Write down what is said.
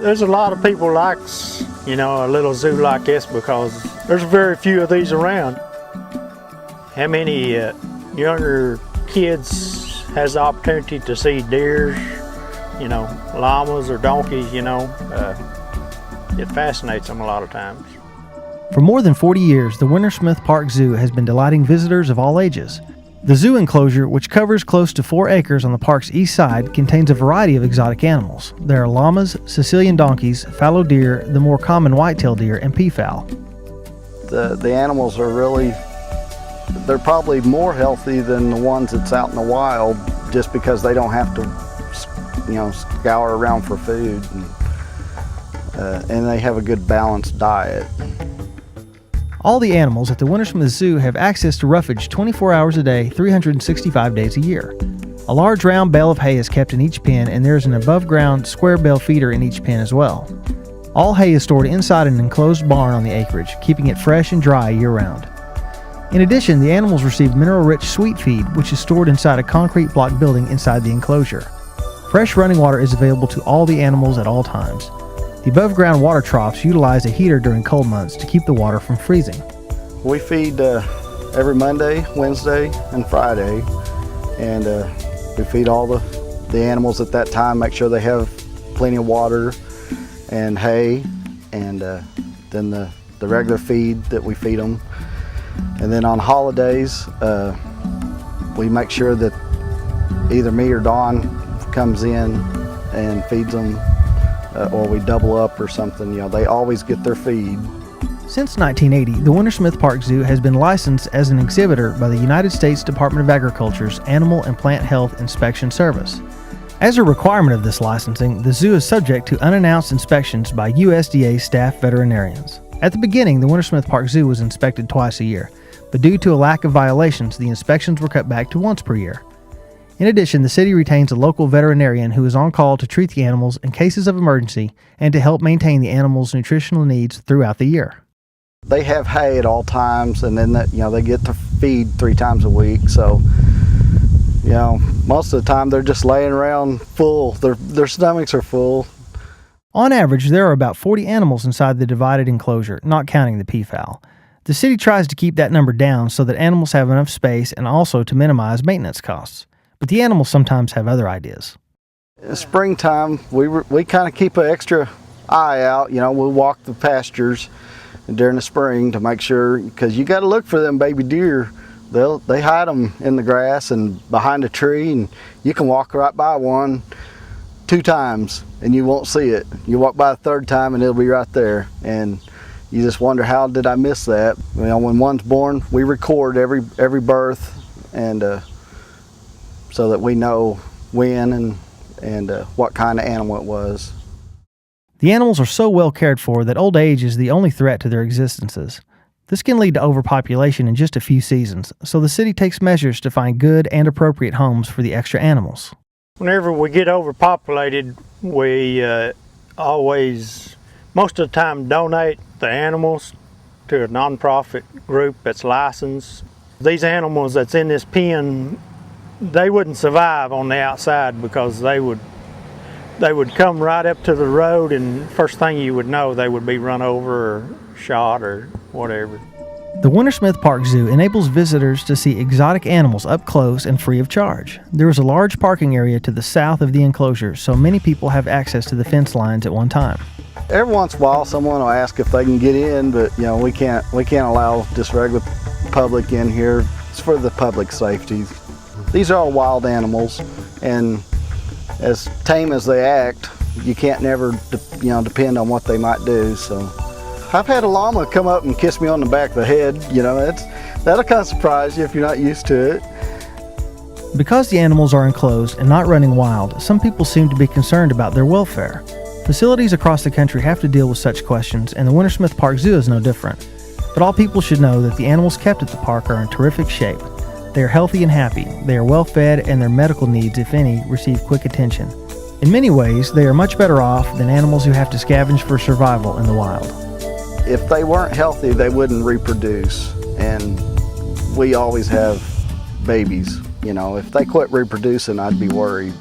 There's a lot of people likes, a little zoo like this because there's very few of these around. How many younger kids has the opportunity to see deers, llamas or donkeys, it fascinates them a lot of times. For more than 40 years, the Wintersmith Park Zoo has been delighting visitors of all ages. The zoo enclosure, which covers close to 4 acres on the park's east side, contains a variety of exotic animals. There are llamas, Sicilian donkeys, fallow deer, the more common white-tailed deer, and peafowl. The animals are they're probably more healthy than the ones that's out in the wild, just because they don't have to, scour around for food, and they have a good balanced diet. All the animals at the Wintersmith Zoo have access to roughage 24 hours a day, 365 days a year. A large round bale of hay is kept in each pen, and there is an above-ground square bale feeder in each pen as well. All hay is stored inside an enclosed barn on the acreage, keeping it fresh and dry year-round. In addition, the animals receive mineral-rich sweet feed, which is stored inside a concrete block building inside the enclosure. Fresh running water is available to all the animals at all times. The above-ground water troughs utilize a heater during cold months to keep the water from freezing. We feed every Monday, Wednesday, and Friday, and we feed all the animals at that time, make sure they have plenty of water and hay, and then the regular feed that we feed them. And then on holidays, we make sure that either me or Dawn comes in and feeds them, or we double up or something. They always get their feed. Since 1980, the Wintersmith Park Zoo has been licensed as an exhibitor by the United States Department of Agriculture's Animal and Plant Health Inspection Service. As a requirement of this licensing, the zoo is subject to unannounced inspections by USDA staff veterinarians. At the beginning, the Wintersmith Park Zoo was inspected twice a year, but due to a lack of violations, the inspections were cut back to once per year. In addition, the city retains a local veterinarian who is on call to treat the animals in cases of emergency and to help maintain the animals' nutritional needs throughout the year. They have hay at all times, and then they get to feed 3 times a week. So, most of the time they're just laying around full. Their stomachs are full. On average, there are about 40 animals inside the divided enclosure, not counting the peafowl. The city tries to keep that number down so that animals have enough space and also to minimize maintenance costs. But the animals sometimes have other ideas. In springtime, we kind of keep an extra eye out. We'll walk the pastures during the spring to make sure, because you got to look for them baby deer. They hide them in the grass and behind a tree, and you can walk right by one 2 times and you won't see it. You walk by the 3rd time and it'll be right there, and you just wonder, how did I miss that? When one's born, we record every birth, and so that we know when and what kind of animal it was. The animals are so well cared for that old age is the only threat to their existences. This can lead to overpopulation in just a few seasons, so the city takes measures to find good and appropriate homes for the extra animals. Whenever we get overpopulated, we always, most of the time, donate the animals to a nonprofit group that's licensed. These animals that's in this pen, they wouldn't survive on the outside because they would come right up to the road, and first thing you would know, they would be run over or shot or whatever. The Wintersmith Park Zoo enables visitors to see exotic animals up close and free of charge. There is a large parking area to the south of the enclosure, so many people have access to the fence lines at one time. Every once in a while, someone will ask if they can get in, but we can't allow just regular public in here. It's for the public safety. These are all wild animals, and as tame as they act, you can't never depend on what they might do. So I've had a llama come up and kiss me on the back of the head. That'll kind of surprise you if you're not used to it. Because the animals are enclosed and not running wild, some people seem to be concerned about their welfare. Facilities across the country have to deal with such questions, and the Wintersmith Park Zoo is no different. But all people should know that the animals kept at the park are in terrific shape. They are healthy and happy, they are well fed, and their medical needs, if any, receive quick attention. In many ways, they are much better off than animals who have to scavenge for survival in the wild. If they weren't healthy, they wouldn't reproduce, and we always have babies. If they quit reproducing, I'd be worried.